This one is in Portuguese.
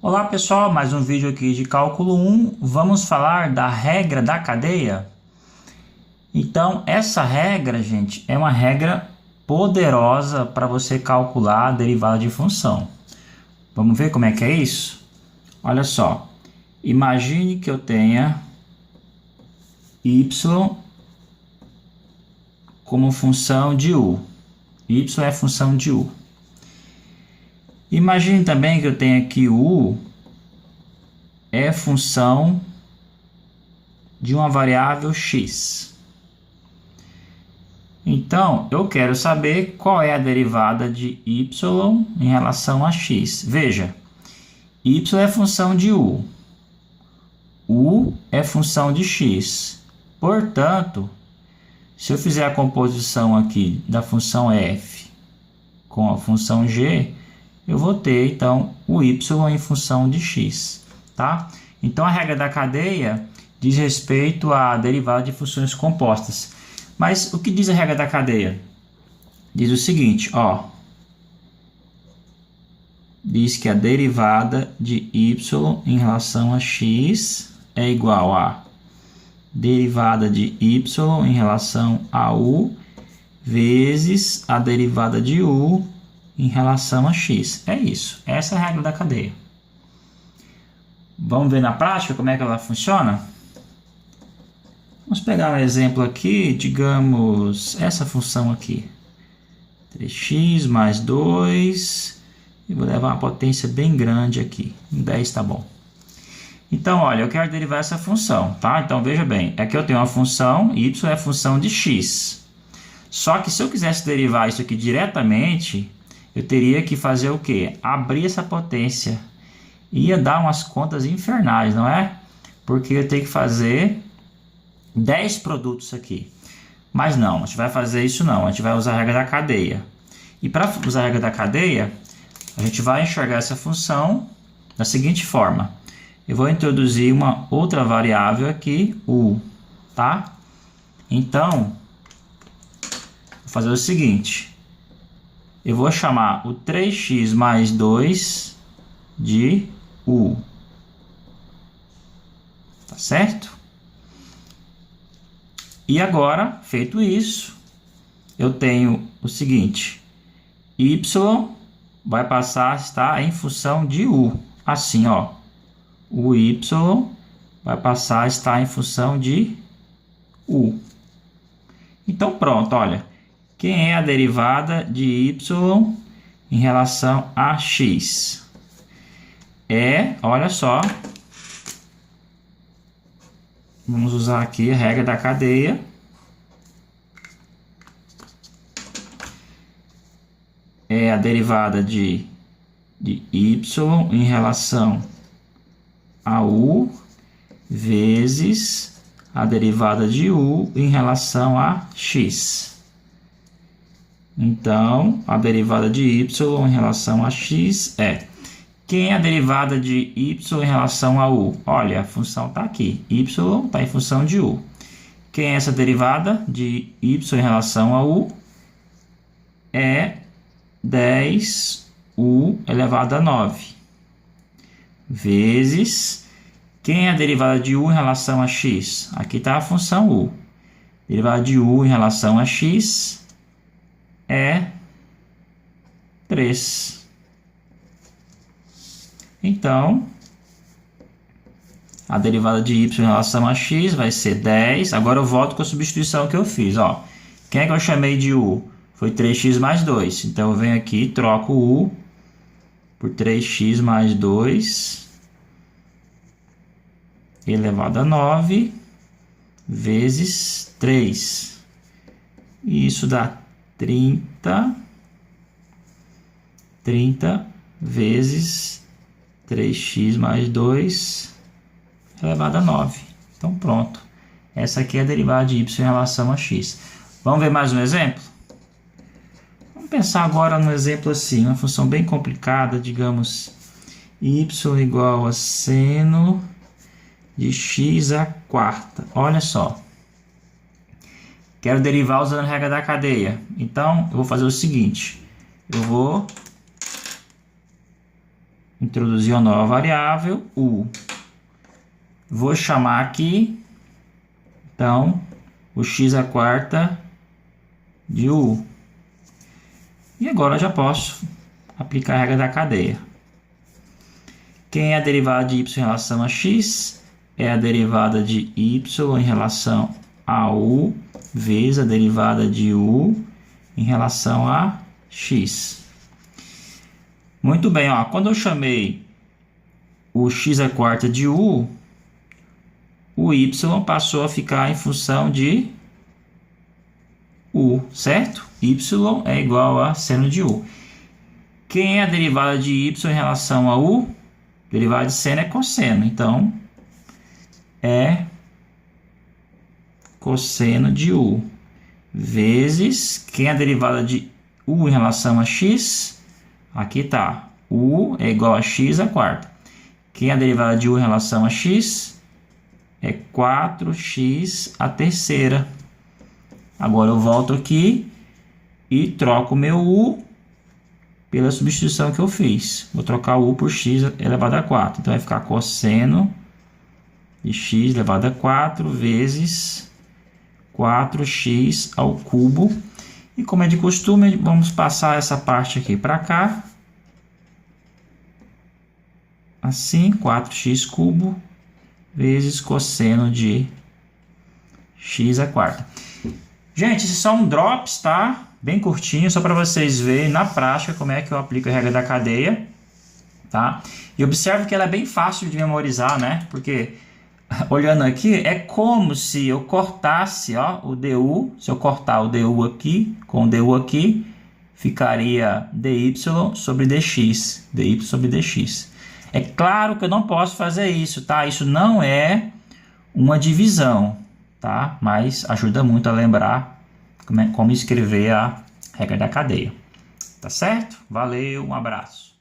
Olá pessoal, mais um vídeo aqui de cálculo 1. Vamos falar da regra da cadeia. Então, essa regra, gente, é uma regra poderosa para você calcular a derivada de função. Vamos ver como é que é isso? Olha só, imagine que eu tenha y como função de u. Y é função de u. Imagine também que eu tenha aqui u é função de uma variável x. Então, eu quero saber qual é a derivada de y em relação a x. Veja, y é função de u é função de x. Portanto, se eu fizer a composição aqui da função f com a função g, eu vou ter, então, o y em função de x. Tá? Então, a regra da cadeia diz respeito à derivada de funções compostas. Mas o que diz a regra da cadeia? Diz o seguinte, ó. Diz que a derivada de y em relação a x é igual a derivada de y em relação a u vezes a derivada de u em relação a x. É isso. Essa é a regra da cadeia. Vamos ver na prática como é que ela funciona? Vamos pegar um exemplo aqui, digamos, essa função aqui. 3x mais 2, e vou levar uma potência bem grande aqui, 10 tá bom. Então, olha, eu quero derivar essa função, tá? Então, veja bem, aqui eu tenho uma função, y é função de x. Só que se eu quisesse derivar isso aqui diretamente, eu teria que fazer o quê? Abrir essa potência. Ia dar umas contas infernais, não é? Porque eu tenho que fazer 10 produtos aqui. Mas não, a gente vai fazer isso não. A gente vai usar a regra da cadeia. E para usar a regra da cadeia, a gente vai enxergar essa função da seguinte forma. Eu vou introduzir uma outra variável aqui, u, tá? Então, vou fazer o seguinte. Eu vou chamar o 3x mais 2 de u. Tá certo? E agora, feito isso, eu tenho o seguinte. Y vai passar a estar em função de u. Assim, ó. O y vai passar a estar em função de u. Então, pronto, olha. Quem é a derivada de y em relação a x? Olha só. Vamos usar aqui a regra da cadeia. É a derivada de y em relação a u vezes a derivada de u em relação a x. Então, a derivada de y em relação a x é... Quem é a derivada de y em relação a u? Olha, a função está aqui. Y está em função de u. Quem é essa derivada de y em relação a u? É 10u elevado a 9. Vezes... Quem é a derivada de u em relação a x? Aqui está a função u. Derivada de u em relação a x é 3. Então, a derivada de y em relação a x vai ser 10. Agora eu volto com a substituição que eu fiz. Ó. Quem é que eu chamei de u? Foi 3x mais 2. Então, eu venho aqui e troco u por 3x mais 2 elevado a 9 vezes 3. E isso dá 30 vezes 3x mais 2 elevado a 9. Então, pronto. Essa aqui é a derivada de y em relação a x. Vamos ver mais um exemplo? Vamos pensar agora no exemplo assim, uma função bem complicada, digamos, y igual a seno de x à quarta. Olha só. Quero derivar usando a regra da cadeia. Então, eu vou fazer o seguinte. Eu vou introduzir uma nova variável, u. Vou chamar aqui, então, o x² de u. E agora eu já posso aplicar a regra da cadeia. Quem é a derivada de y em relação a x? É a derivada de y em relação a u vezes a derivada de u em relação a x. Muito bem, ó, quando eu chamei o x² de u, o y passou a ficar em função de u, certo? Y é igual a seno de u. Quem é a derivada de y em relação a u? Derivada de seno é cosseno, então é cosseno de u vezes quem é a derivada de u em relação a x? Aqui está, u é igual a x². Quem é a derivada de u em relação a x? É 4x². Agora eu volto aqui e troco o meu u pela substituição que eu fiz. Vou trocar o u por x elevado a 4. Então vai ficar cosseno de x elevado a 4 vezes 4x². E como é de costume, vamos passar essa parte aqui para cá. Assim, 4x³ vezes cosseno de x². Gente, isso é só um drops, tá? Bem curtinho, só para vocês verem na prática como é que eu aplico a regra da cadeia, tá? E observe que ela é bem fácil de memorizar, né? Porque olhando aqui, é como se eu cortasse, ó, o du. Se eu cortar o du aqui com o du aqui, ficaria dy sobre dx. dy sobre dx. É claro que eu não posso fazer isso, tá? Isso não é uma divisão, tá? Mas ajuda muito a lembrar como escrever a regra da cadeia. Tá certo? Valeu, um abraço.